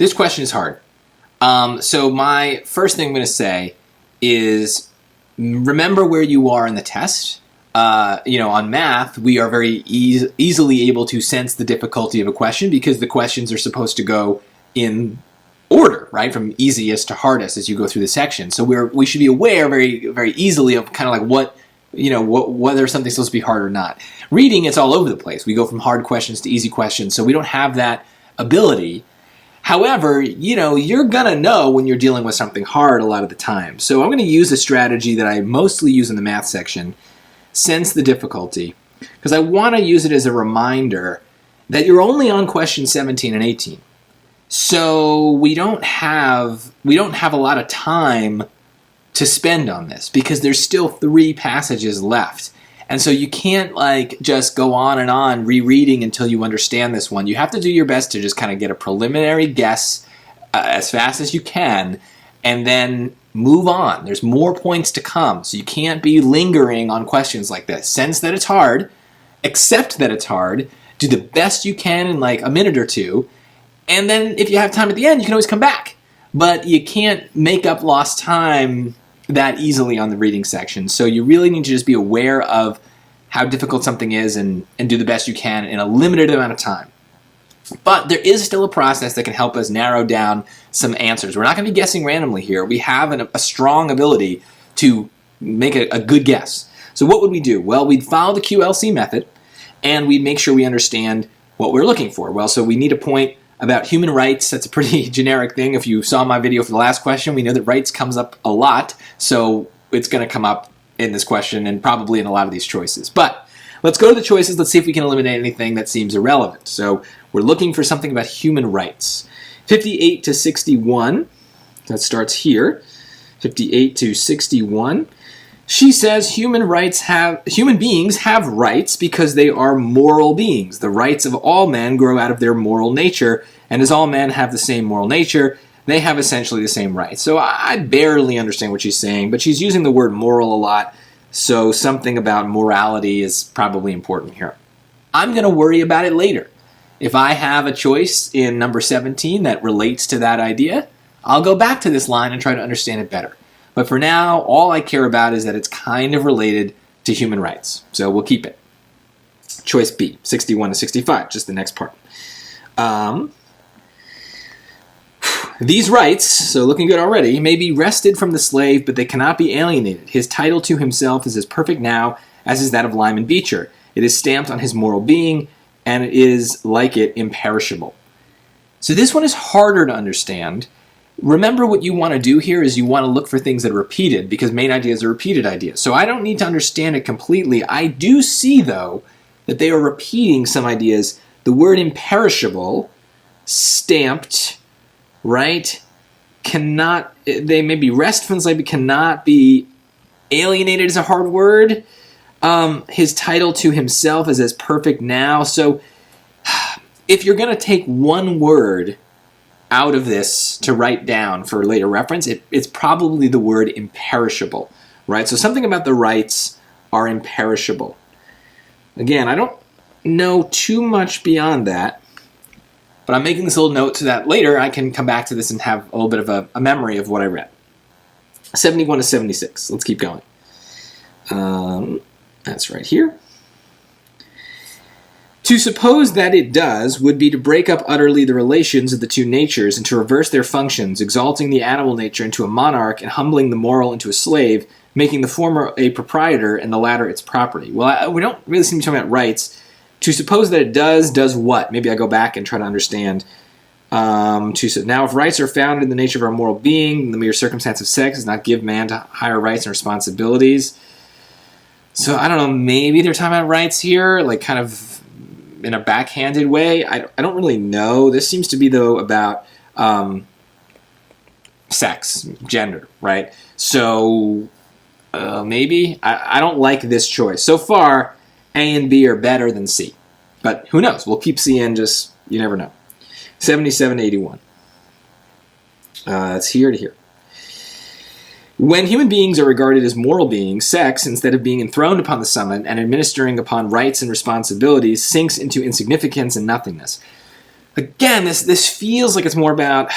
This question is hard. So my first thing I'm going to say is remember where you are in the test. On math, we are very easily able to sense the difficulty of a question because the questions are supposed to go in order, right, from easiest to hardest as you go through the section. So we should be aware very, very easily of kind of like whether something's supposed to be hard or not. Reading, it's all over the place. We go from hard questions to easy questions, so we don't have that ability. However, you're gonna know when you're dealing with something hard a lot of the time. So I'm going to use a strategy that I mostly use in the math section. Sense the difficulty, because I want to use it as a reminder that you're only on question 17 and 18. So we don't have a lot of time to spend on this because there's still 3 passages left. And so you can't just go on and on rereading until you understand this one. You have to do your best to just kind of get a preliminary guess as fast as you can and then move on. There's more points to come, so you can't be lingering on questions like this. Sense that it's hard, accept that it's hard, do the best you can in a minute or two, and then if you have time at the end, you can always come back. But you can't make up lost time that easily on the reading section, so you really need to just be aware of how difficult something is and do the best you can in a limited amount of time. But there is still a process that can help us narrow down some answers. We're not going to be guessing randomly here. We have a strong ability to make a good guess. So what would we do? Well, we'd follow the QLC method, and we'd make sure we understand what we're looking for. Well, so we need a point about human rights. That's a pretty generic thing. If you saw my video for the last question, we know that rights comes up a lot, so it's going to come up in this question and probably in a lot of these choices. But let's go to the choices. Let's see if we can eliminate anything that seems irrelevant. So we're looking for something about human rights. 58 to 61, that starts here. 58 to 61. She says human beings have rights because they are moral beings. The rights of all men grow out of their moral nature, and as all men have the same moral nature, they have essentially the same rights. So I barely understand what she's saying, but she's using the word moral a lot, so something about morality is probably important here. I'm going to worry about it later. If I have a choice in number 17 that relates to that idea, I'll go back to this line and try to understand it better. But for now, all I care about is that it's kind of related to human rights. So we'll keep it. Choice B, 61 to 65, just the next part. These rights, so looking good already, may be wrested from the slave, but they cannot be alienated. His title to himself is as perfect now as is that of Lyman Beecher. It is stamped on his moral being, and it is, like it, imperishable. So this one is harder to understand. Remember, what you want to do here is you want to look for things that are repeated, because main ideas are repeated ideas. So I don't need to understand it completely. I do see, though, that they are repeating some ideas. The word imperishable, stamped, right, cannot, they may be wrested from the slave, but cannot be alienated is a hard word. His title to himself is as perfect now. So if you're going to take one word out of this to write down for later reference, it's probably the word imperishable, right? So something about the rights are imperishable. Again, I don't know too much beyond that, but I'm making this little note so that later I can come back to this and have a little bit of a memory of what I read. 71 to 76. Let's keep going. That's right here. To suppose that it does would be to break up utterly the relations of the two natures and to reverse their functions, exalting the animal nature into a monarch and humbling the moral into a slave, making the former a proprietor and the latter its property. Well, we don't really seem to be talking about rights. To suppose that it does what? Maybe I go back and try to understand. Now, if rights are found in the nature of our moral being, the mere circumstance of sex does not give man to higher rights and responsibilities. So I don't know, maybe they're talking about rights here, like kind of in a backhanded way. I don't really know. This seems to be, though, about sex, gender, right? So maybe. I don't like this choice. So far, A and B are better than C. But who knows? We'll keep seeing, just, you never know. 77 to 81. It's here to here. When human beings are regarded as moral beings, sex, instead of being enthroned upon the summit and administering upon rights and responsibilities, sinks into insignificance and nothingness. Again, this feels like it's more about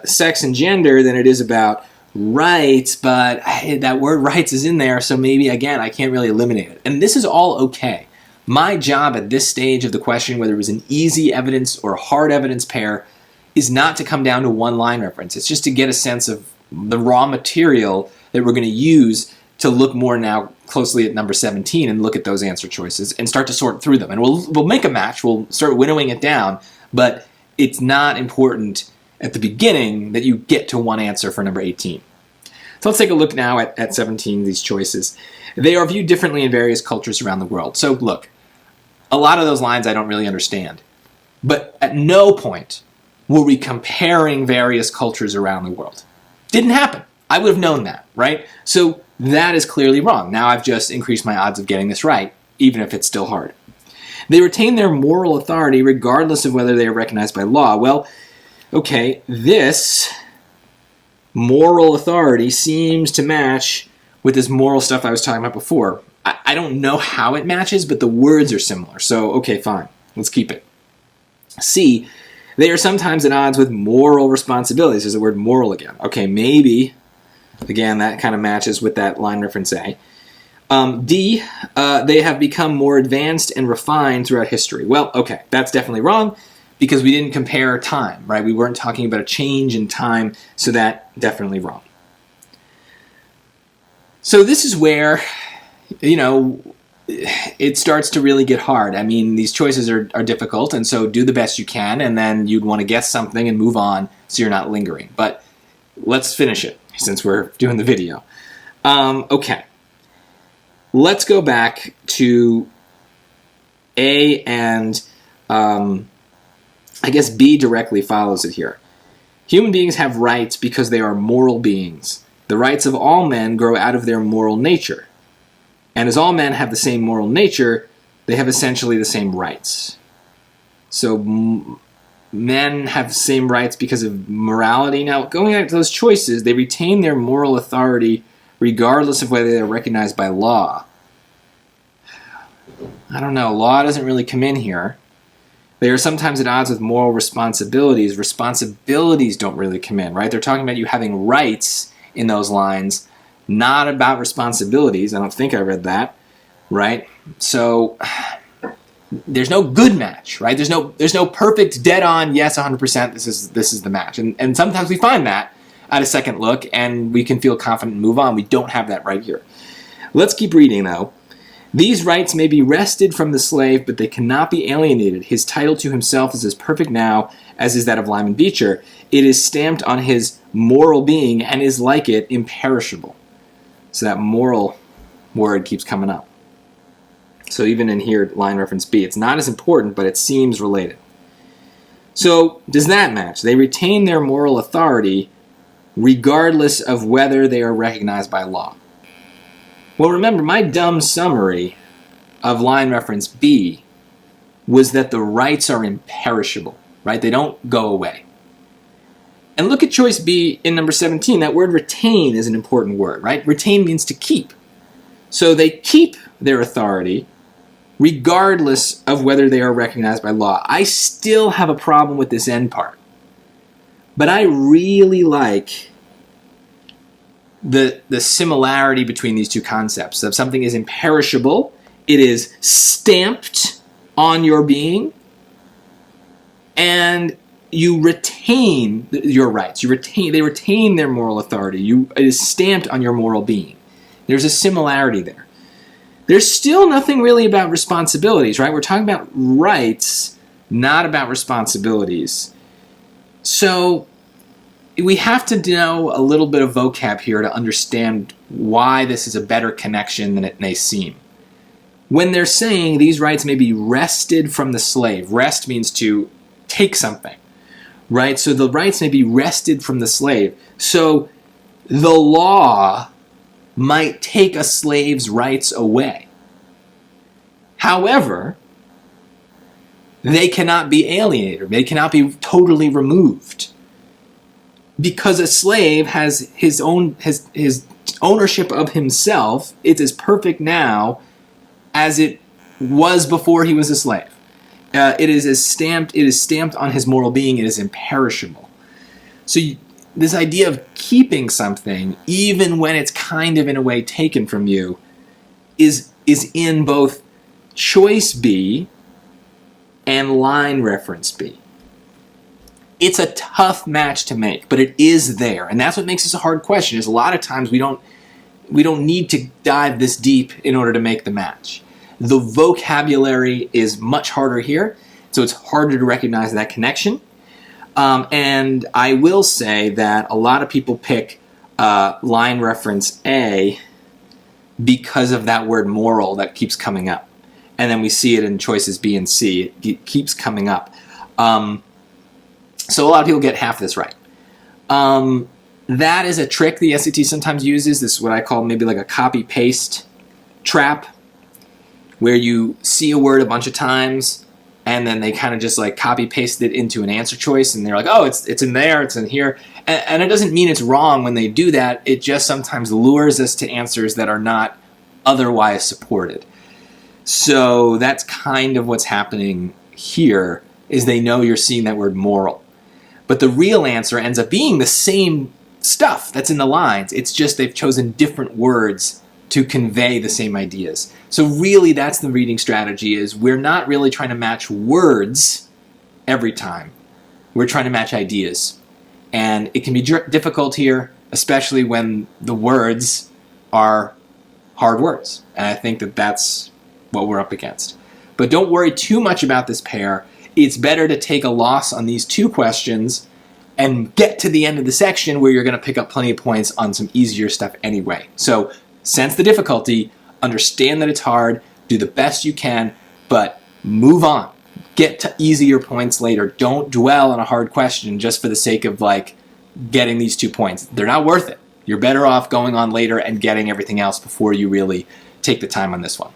sex and gender than it is about rights, but that word rights is in there, so maybe, again, I can't really eliminate it. And this is all okay. My job at this stage of the question, whether it was an easy evidence or hard evidence pair, is not to come down to one line reference. It's just to get a sense of the raw material that we're going to use to look more now closely at number 17 and look at those answer choices and start to sort through them. And we'll make a match. We'll start winnowing it down, but it's not important at the beginning that you get to one answer for number 18. So let's take a look now at 17, these choices. They are viewed differently in various cultures around the world. So look, a lot of those lines I don't really understand. But at no point were we comparing various cultures around the world. Didn't happen. I would have known that, right? So that is clearly wrong. Now I've just increased my odds of getting this right, even if it's still hard. They retain their moral authority regardless of whether they are recognized by law. Well, okay, this moral authority seems to match with this moral stuff I was talking about before. I don't know how it matches, but the words are similar. So, okay, fine. Let's keep it. C, they are sometimes at odds with moral responsibilities. There's the word moral again. Okay, maybe, again, that kind of matches with that line reference A. D, they have become more advanced and refined throughout history. Well, okay, that's definitely wrong because we didn't compare time, right? We weren't talking about a change in time, so that definitely wrong. So this is where, it starts to really get hard. I mean, these choices are difficult, and so do the best you can, and then you'd want to guess something and move on so you're not lingering. But let's finish it since we're doing the video. Okay. Let's go back to A, and I guess B directly follows it here. Human beings have rights because they are moral beings. The rights of all men grow out of their moral nature. And as all men have the same moral nature, they have essentially the same rights. So men have the same rights because of morality. Now, going back to those choices, they retain their moral authority regardless of whether they're recognized by law. I don't know. Law doesn't really come in here. They are sometimes at odds with moral responsibilities. Responsibilities don't really come in, right? They're talking about you having rights in those lines, not about responsibilities. I don't think I read that, right? So there's no good match, right? There's no perfect, dead-on, yes, 100%, this is the match. And sometimes we find that at a second look, and we can feel confident and move on. We don't have that right here. Let's keep reading, though. These rights may be wrested from the slave, but they cannot be alienated. His title to himself is as perfect now as is that of Lyman Beecher. It is stamped on his moral being and is like it imperishable. So that moral word keeps coming up. So even in here, line reference B, it's not as important, but it seems related. So does that match? They retain their moral authority regardless of whether they are recognized by law. Well, remember, my dumb summary of line reference B was that the rights are imperishable, right? They don't go away. And look at choice B in number 17. That word retain is an important word, right? Retain means to keep. So they keep their authority regardless of whether they are recognized by law. I still have a problem with this end part. But I really like the similarity between these two concepts. So if something is imperishable, it is stamped on your being, and you retain your rights. They retain their moral authority. It is stamped on your moral being. There's a similarity there. There's still nothing really about responsibilities, right? We're talking about rights, not about responsibilities. So we have to know a little bit of vocab here to understand why this is a better connection than it may seem. When they're saying these rights may be wrested from the slave, wrest means to take something, right? So the rights may be wrested from the slave. So the law might take a slave's rights away. However, they cannot be alienated. They cannot be totally removed. Because a slave has his ownership of himself. It's as perfect now as it was before he was a slave. It is stamped on his moral being. It is imperishable. So this idea of keeping something, even when it's kind of in a way taken from you, is in both choice B and line reference B. It's a tough match to make, but it is there, and that's what makes this a hard question. Is a lot of times we don't need to dive this deep in order to make the match. The vocabulary is much harder here, so it's harder to recognize that connection. And I will say that a lot of people pick line reference A because of that word moral that keeps coming up. And then we see it in choices B and C. It keeps coming up. So a lot of people get half this right. That is a trick the SAT sometimes uses. This is what I call maybe like a copy-paste trap, where you see a word a bunch of times, and then they kind of just like copy-paste it into an answer choice, and they're like, oh, it's in there, it's in here. And it doesn't mean it's wrong when they do that. It just sometimes lures us to answers that are not otherwise supported. So that's kind of what's happening here, is they know you're seeing that word moral. But the real answer ends up being the same stuff that's in the lines. It's just they've chosen different words to convey the same ideas. So really that's the reading strategy, is we're not really trying to match words every time. We're trying to match ideas. And it can be difficult here, especially when the words are hard words. And I think that that's what we're up against. But don't worry too much about this pair. It's better to take a loss on these two questions and get to the end of the section where you're going to pick up plenty of points on some easier stuff anyway. So sense the difficulty, understand that it's hard, do the best you can, but move on. Get to easier points later. Don't dwell on a hard question just for the sake of like getting these 2 points. They're not worth it. You're better off going on later and getting everything else before you really take the time on this one.